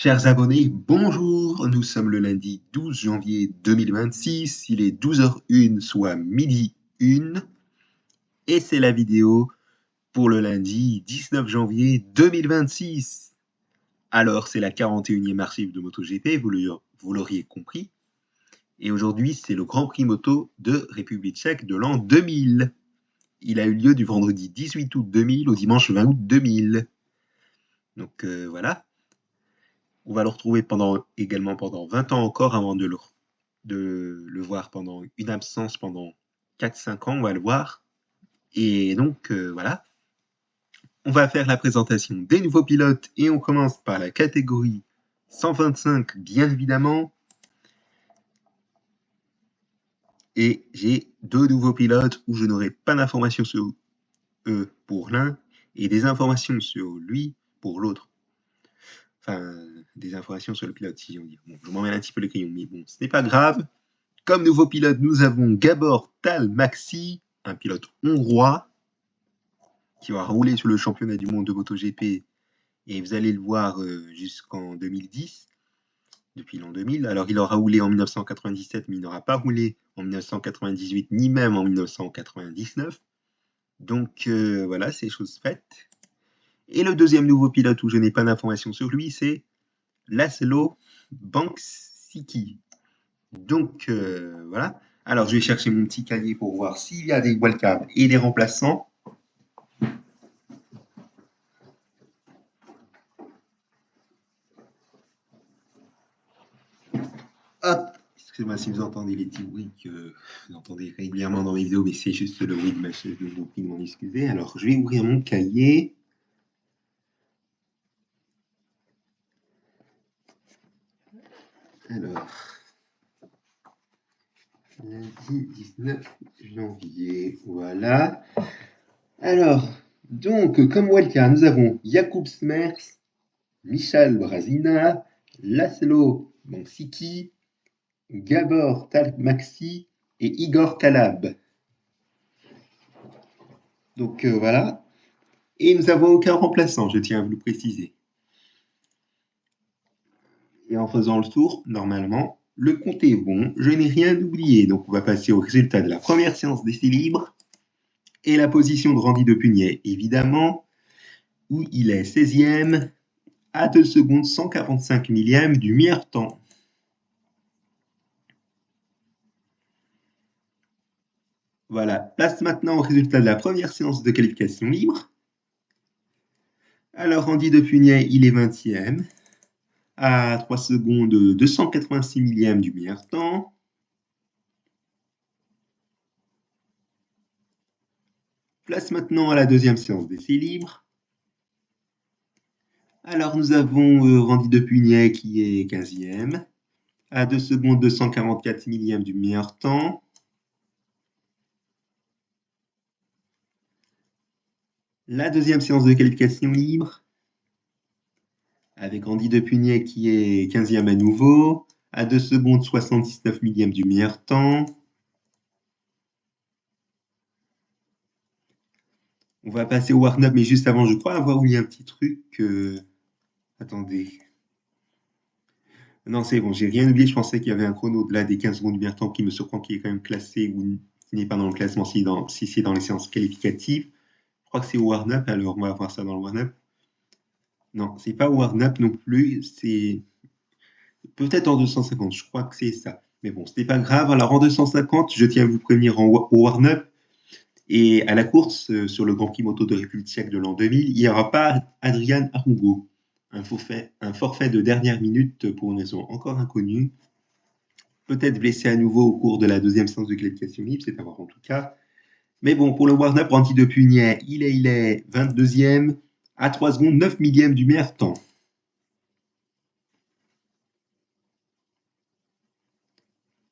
Chers abonnés, bonjour, nous sommes le lundi 12 janvier 2026, il est 12h01, soit midi 1, et c'est la vidéo pour le lundi 19 janvier 2026. Alors, c'est la 41e archive de MotoGP, vous l'auriez compris, et aujourd'hui, c'est le Grand Prix Moto de République tchèque de l'an 2000. Il a eu lieu du vendredi 18 août 2000 au dimanche 20 août 2000. Donc voilà. On va le retrouver également pendant 20 ans encore avant de le voir pendant une absence pendant 4-5 ans, on va le voir. Et donc voilà, on va faire la présentation des nouveaux pilotes et on commence par la catégorie 125 bien évidemment. Et j'ai deux nouveaux pilotes où je n'aurai pas d'informations sur eux pour l'un et des informations sur lui pour l'autre. Enfin, des informations sur le pilote, si on dit. Bon, je m'emmène un petit peu le crayon, mais bon, ce n'est pas grave. Comme nouveau pilote, nous avons Gabor Talmaksi, un pilote hongrois qui va rouler sur le championnat du monde de MotoGP et vous allez le voir jusqu'en 2010, depuis l'an 2000. Alors il aura roulé en 1997, mais il n'aura pas roulé en 1998, ni même en 1999. Donc voilà, c'est chose faite. Et le deuxième nouveau pilote où je n'ai pas d'informations sur lui, c'est Laszlo Banksiki. Donc voilà. Alors je vais chercher mon petit cahier pour voir s'il y a des wildcards et des remplaçants. Hop, excusez-moi si vous entendez les petits bruits que vous entendez régulièrement dans mes vidéos, mais c'est juste le bruit de ma chaise, je vous prie de m'en excuser. Alors je vais ouvrir mon cahier. Alors, lundi 19 janvier, voilà. Alors, donc, comme wildcard, nous avons Jakub Smers, Michal Brasina, Laszlo Banksiki, Gabor Talmaksi et Igor Kalab. Donc voilà. Et nous n'avons aucun remplaçant, je tiens à vous le préciser. Et en faisant le tour, normalement, le compte est bon, je n'ai rien oublié. Donc on va passer au résultat de la première séance d'essai libre. Et la position de Randy Depugnet, évidemment, où il est 16e à 2 secondes 145 millièmes du meilleur temps. Voilà, place maintenant au résultat de la première séance de qualification libre. Alors Randy Depugnet, il est 20e à 3 secondes 286 millièmes du meilleur temps. Place maintenant à la deuxième séance d'essai libre. Alors nous avons Randy Depugnet qui est 15e à 2 secondes 244 millièmes du meilleur temps. La deuxième séance de qualification libre avec Randy Depugnet qui est 15e à nouveau à 2 secondes 79 millièmes du meilleur temps. On va passer au warm-up, mais juste avant, je crois avoir oublié un petit truc. Attendez. Non, c'est bon, j'ai rien oublié. Je pensais qu'il y avait un chrono au-delà des 15 secondes du meilleur temps qui me surprend, qui est quand même classé ou qui n'est pas dans le classement si c'est dans les séances qualificatives. Je crois que c'est au warm-up, alors on va voir ça dans le warm-up. Non, c'est pas au warm-up non plus, c'est peut-être en 250, je crois que c'est ça. Mais bon, ce n'est pas grave. Alors en 250, je tiens à vous prévenir au warm-up. Et à la course sur le Grand Prix Moto de République tchèque de l'an 2000, il n'y aura pas Adrian Arugo. Un forfait de dernière minute pour une raison encore inconnue. Peut-être blessé à nouveau au cours de la deuxième séance de qualification libre, c'est à voir en tout cas. Mais bon, pour le warm-up, Randy Depugnet, il est 22e à 3 secondes 9 millièmes du meilleur temps.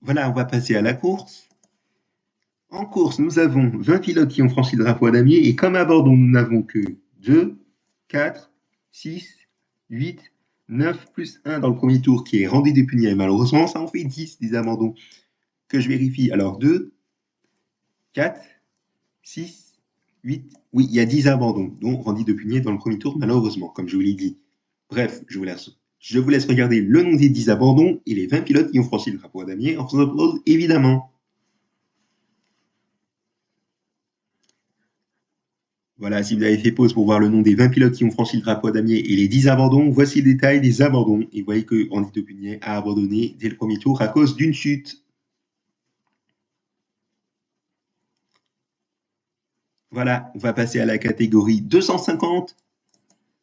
Voilà, on va passer à la course. En course, nous avons 20 pilotes qui ont franchi le drapeau à damier et comme abandon, nous n'avons que 2, 4, 6, 8, 9 plus 1 dans le premier tour qui est Randy Depugnet. Malheureusement, ça en fait 10 des abandons que je vérifie. Alors 2, 4, 6, 8. Oui, il y a 10 abandons, dont Randy Depugnet dans le premier tour, malheureusement, comme je vous l'ai dit. Bref, je vous laisse Je vous laisse regarder le nom des 10 abandons et les 20 pilotes qui ont franchi le drapeau à damier en faisant pause, évidemment. Voilà, si vous avez fait pause pour voir le nom des 20 pilotes qui ont franchi le drapeau à damier et les 10 abandons, voici le détail des abandons. Et vous voyez que Andy Topunier a abandonné dès le premier tour à cause d'une chute. Voilà, on va passer à la catégorie 250.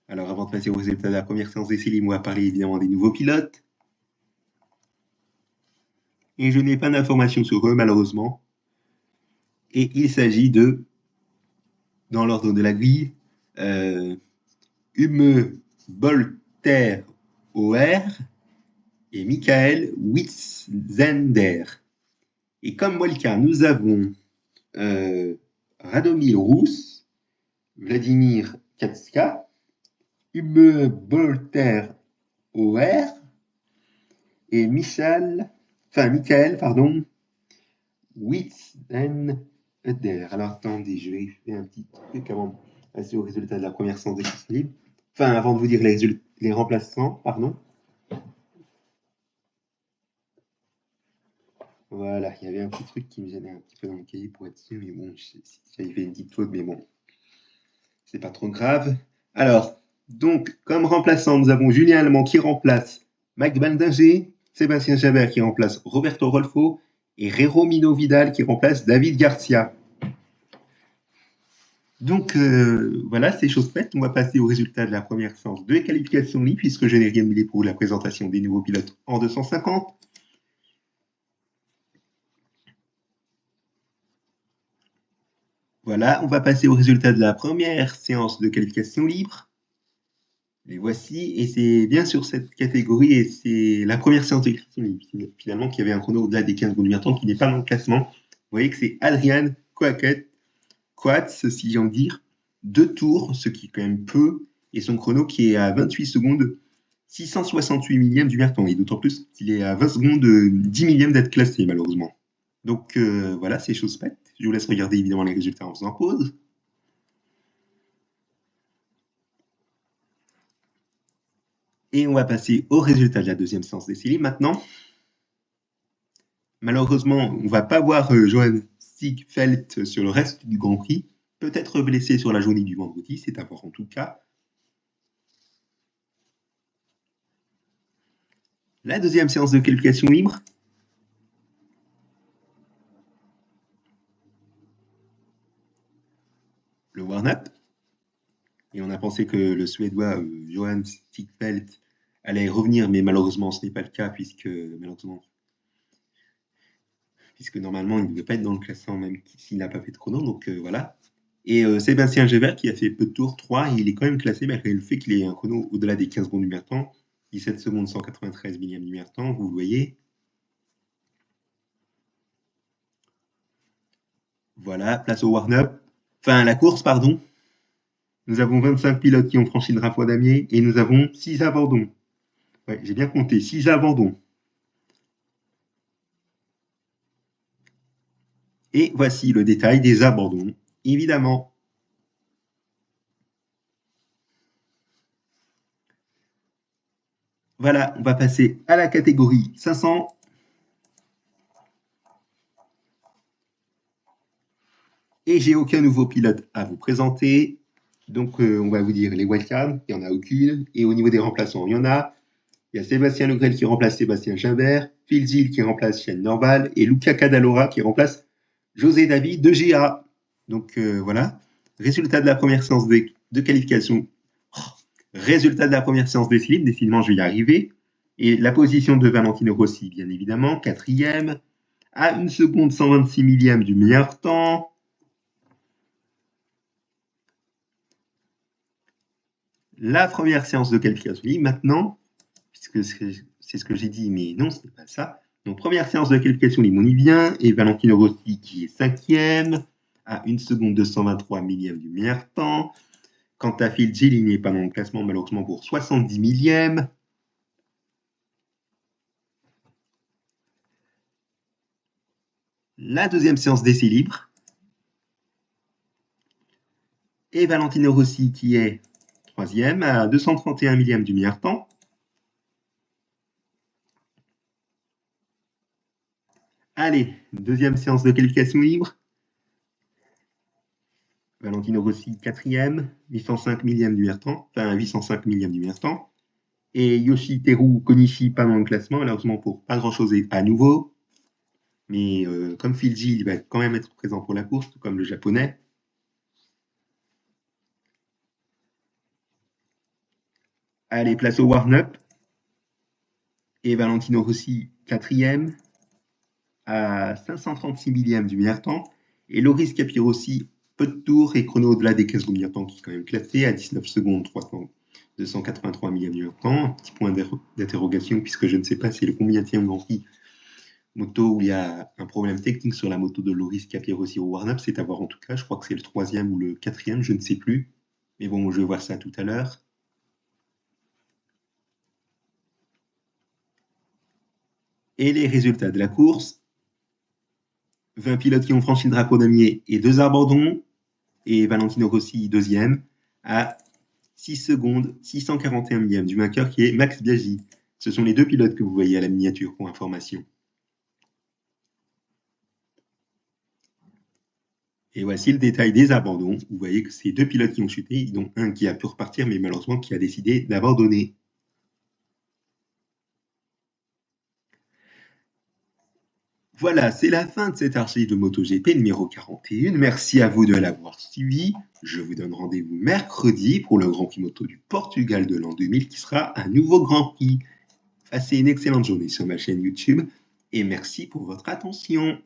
Alors avant de passer au résultat de la première séance d'essai libre, on va parler évidemment des nouveaux pilotes. Et je n'ai pas d'informations sur eux malheureusement. Et il s'agit de, dans l'ordre de la grille, Ume Bolter OR et Michael Witzender. Et comme Molka, nous avons Radomir Rousse, Vladimir Katska, Ume Bolter OR et Michael Witzender. Alors attendez, je vais faire un petit truc avant de passer au résultat de la première séance de libre. Enfin, avant de vous dire les remplaçants, pardon. Voilà, il y avait un petit truc qui me gênait un petit peu dans le cahier pour être sûr, mais bon, j'avais fait une petite faute, mais bon, c'est pas trop grave. Alors, donc, comme remplaçant, nous avons Julien Allemand qui remplace Mike Baldinger, Sébastien Chabert qui remplace Roberto Rolfo et Reromino Vidal qui remplace David Garcia. Donc, voilà, c'est chose faite. On va passer au résultat de la première séance de qualification libre, puisque je n'ai rien mis pour la présentation des nouveaux pilotes en 250. Voilà, on va passer au résultat de la première séance de qualification libre. Les voici, et c'est bien sur cette catégorie, et c'est la première séance de qualification libre, finalement, qui avait un chrono au-delà des 15 secondes du temps, qui n'est pas dans le classement. Vous voyez que c'est Adrian Coates, si j'ai envie de dire, 2 tours, ce qui est quand même peu, et son chrono qui est à 28 secondes, 668 millièmes du meilleur temps, et d'autant plus qu'il est à 20 secondes, 10 millièmes d'être classé, malheureusement. Donc voilà, c'est chose faite. Je vous laisse regarder évidemment les résultats en faisant pause. Et on va passer au résultat de la deuxième séance d'essai libre maintenant. Malheureusement, on ne va pas voir Johan Siegfeld sur le reste du Grand Prix. Peut-être blessé sur la journée du vendredi, c'est à voir en tout cas. La deuxième séance de qualification libre. Le warm-up. Et on a pensé que le Suédois Johan Siegfeld allait revenir, mais malheureusement ce n'est pas le cas puisque normalement il ne devait pas être dans le classement même s'il n'a pas fait de chrono, donc voilà. Et Sébastien Gébert qui a fait peu de tours, 3, il est quand même classé malgré le fait qu'il ait un chrono au-delà des 15 secondes du meilleur temps, 17 secondes 193 millièmes du meilleur temps, vous le voyez. Voilà, place au warm-up, enfin la course, pardon. Nous avons 25 pilotes qui ont franchi le drapeau à damier et nous avons 6 abandons. Ouais, j'ai bien compté, 6 abandons. Et voici le détail des abandons, évidemment. Voilà, on va passer à la catégorie 500. Et j'ai aucun nouveau pilote à vous présenter. Donc, on va vous dire les wildcards, il n'y en a aucune. Et au niveau des remplaçants, il y en a. Il y a Sébastien Legrel qui remplace Sébastien Gimbert, Phil Zil qui remplace Shane Norval et Luca Cadalora qui remplace José David de GA. Donc, voilà. Résultat de la première séance de qualification. Résultat de la première séance des slips. Décidément, je vais y arriver. Et la position de Valentino Rossi, bien évidemment, 4e, à 1 seconde 126 millièmes du meilleur temps. La première séance de qualification libre, maintenant, puisque c'est ce que j'ai dit, mais non, ce n'est pas ça. Donc, première séance de qualification libre, on y vient, et Valentino Rossi qui est 5e, à 1 seconde 223 millièmes du meilleur temps. Quant à Phil Gill, il n'est pas dans le classement, malheureusement, pour 70 millièmes. La deuxième séance d'essai libre. Et Valentino Rossi qui est 3e, à 231 millièmes du meilleur temps. Allez, deuxième séance de qualification libre. Valentino Rossi, quatrième, 805 millième du meilleur temps, enfin 805 millième du meilleur temps. Et Yoshiteru Konishi, pas dans le classement, malheureusement pour pas grand-chose à nouveau. Mais comme Filji, il va quand même être présent pour la course, tout comme le japonais. Allez, place au warm-up. Et Valentino Rossi, quatrième, à 536 millième du meilleur temps. Et Loris Capirossi, peu de tours et chrono au-delà des 15 meilleurs temps, qui est quand même classé à 19 secondes 283 millième du meilleur temps. Un petit point d'interrogation, puisque je ne sais pas si c'est le combienième Grand Prix moto où il y a un problème technique sur la moto de Loris Capirossi au warm-up. C'est à voir en tout cas. Je crois que c'est le troisième ou le quatrième, je ne sais plus. Mais bon, je vais voir ça tout à l'heure. Et les résultats de la course. 20 pilotes qui ont franchi le drapeau damier et 2 abandons. Et Valentino Rossi, deuxième, à 6 secondes, 641 millième du vainqueur qui est Max Biaggi. Ce sont les deux pilotes que vous voyez à la miniature pour information. Et voici le détail des abandons. Vous voyez que c'est deux pilotes qui ont chuté, dont un qui a pu repartir, mais malheureusement qui a décidé d'abandonner. Voilà, c'est la fin de cette archive de MotoGP numéro 41. Merci à vous de l'avoir suivi. Je vous donne rendez-vous mercredi pour le Grand Prix Moto du Portugal de l'an 2000 qui sera un nouveau Grand Prix. Passez une excellente journée sur ma chaîne YouTube et merci pour votre attention.